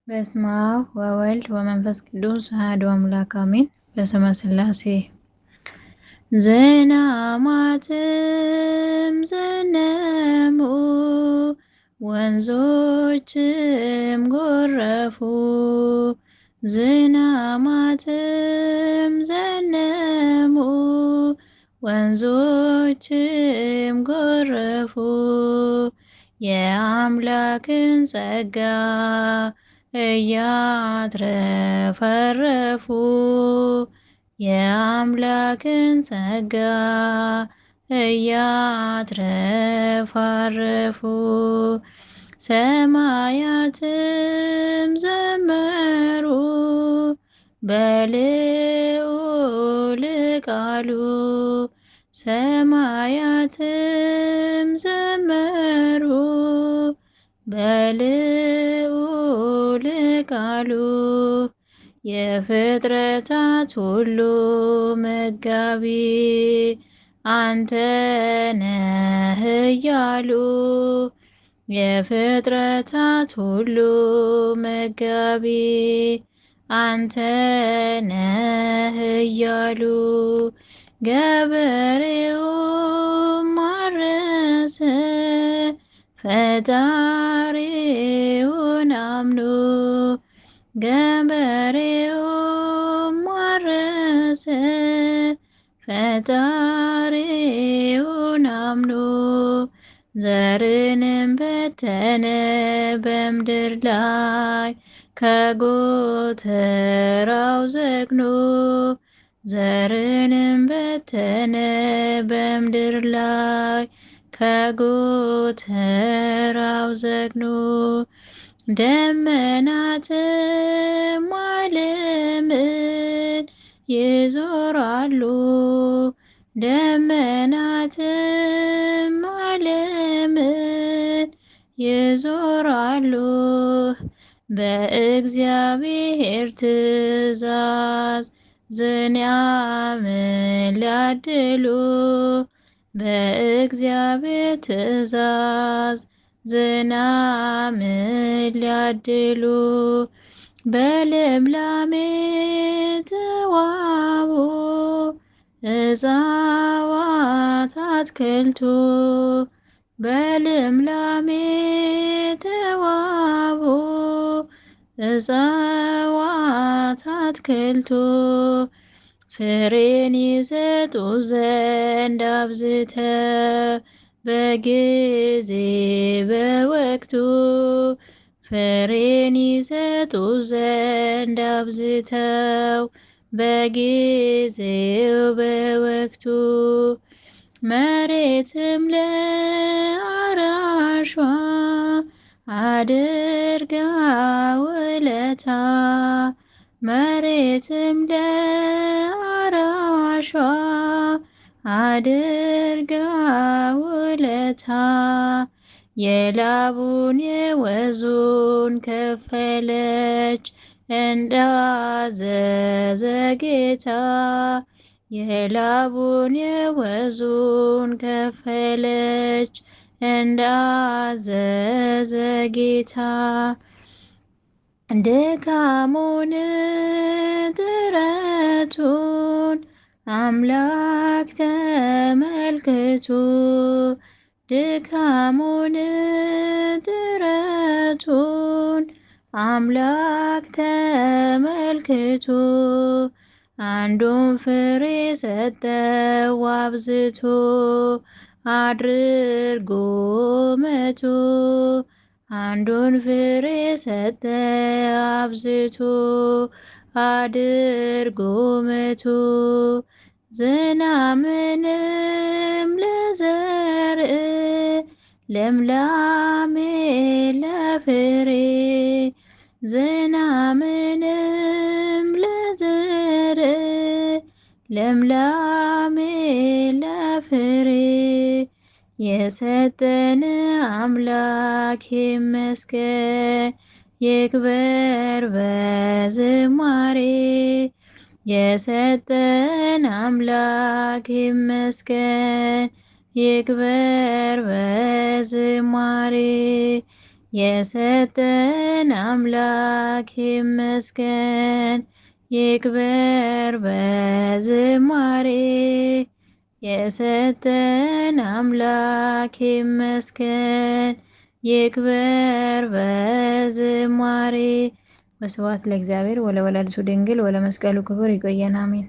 በስመ አብ ወወልድ ወመንፈስ ቅዱስ አሐዱ አምላክ አሜን። በስመ ሥላሴ ዝናማትም ዘነሙ ወንዞችም ጎረፉ ዝናማትም ዘነሙ ወንዞችም ጎረፉ የአምላክን ጸጋ እያትረፈረፉ የአምላክን ጸጋ እያትረፈረፉ ሰማያትም ዘመሩ በልዑል ቃሉ ሰማያትም ዘመሩ በልዑል ቃሉ የፍጥረታት ሁሉ መጋቢ አንተ ነህ እያሉ የፍጥረታት ሁሉ መጋቢ አንተ ነህ እያሉ ገበሬውም አረሰ ፈጣሪውን አምኖ ገበሬውም አረሰ ፈጣሪውን አምኖ ዘርንም በተነ በምድር ላይ ከጎተራው ዘግኖ ዘርንም በተነ በምድር ላይ ከጎተራው ዘግኖ ደመናትም ዓለምን ይዞራሉ ደመናትም ዓለምን ይዞራሉ በእግዚአብሔር ትእዛዝ ዝናምን ሊያድሉ በእግዚአብሔር ትእዛዝ ዝናምን ሊያድሉ በልምላሜ ተዋቡ እጽዋት አትክልቱ በልምላሜ ተዋቡ እጽዋት አትክልቱ ፍሬን ይሰጡ ዘንድ አብዝተው በጊዜ በወቅቱ ፍሬን ይሰጡ ዘንድ አብዝተው በጊዜው በወቅቱ መሬትም ለአራሿ አድርጋ ውለታ መሬትም ለአራሿ አድርጋ ውለታ የላቡን የወዙን ከፈለች እንዳዘዘ ጌታ የላቡን የወዙን ከፈለች እንዳዘዘ ጌታ ድካሙን ጥረቱን አምላክ ተመልክቶ ድካሙን ጥረቱን አምላክ ተመልክቶ አንዱን ፍሬ ሰጠው አብዝቶ አድርጎ መቶ አንዱን ፍሬ ሰጠ አብዝቶ አድርጎ መቶ ዝናምንም ለዘርእ ልምላሜ ለፍሬ ዝናምንም ለዘርእ ልምላሜ ለፍሬ የሰጠን አምላክ ይመስገን ይክበር በዝማሬ የሰጠን አምላክ ይመስገን ይክበር በዝማሬ የሰጠን አምላክ ይመስገን፣ ይክበር በዝማሬ። የሰጠን አምላክ ይመስገን፣ ይክበር በዝማሬ። ወስብሐት ለእግዚአብሔር ወለወላዲቱ ድንግል ወለመስቀሉ ክቡር። ይቆየን። አሜን።